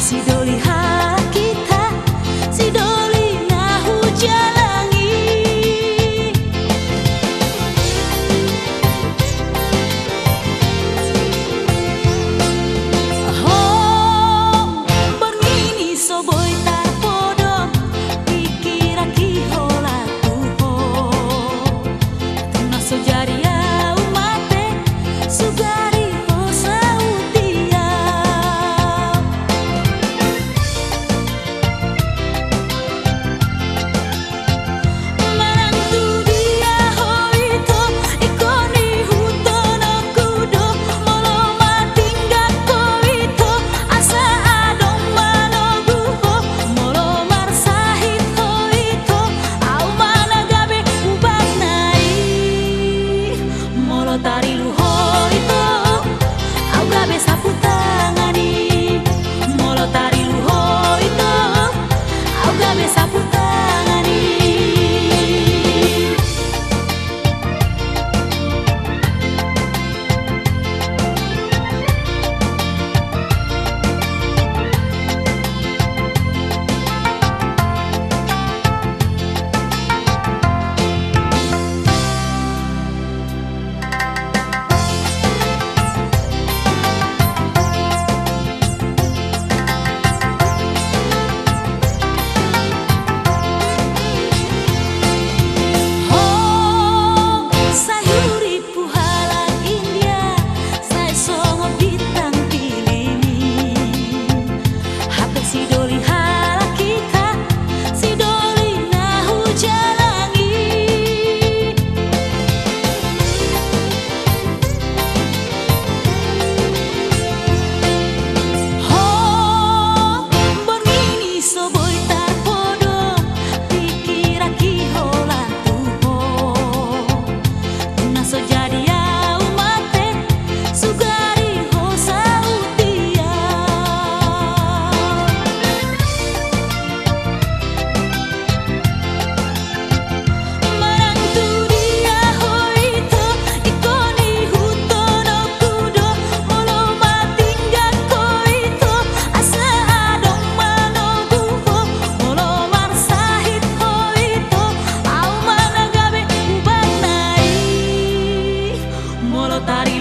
si doli kita si doli ngahu jalangi ho bernini soboy tar podo dikira ki hola tuho tuna sojaria umate sugari hosautia manantu dia hoito ikoni hutono kudo molo matingga koito asa adong manoguho molo marsahit hoito au managabe ubak nai molo tarilu hoito au gabe sapu tangani molo tarilu hoito au gabe sapu tangani. Sayuri puhalan India saya songo bintang pilini hape si doli hala kita si doli nahu jalangi ho bernini soboy tar podo dikira ki hola tuho tuna sojaria umate sugari hosautia manantu dia hoito ikoni hutono kudo molo matingga koito asa adong manoguho molo marsahit hoito au managabe ubak nai molo tari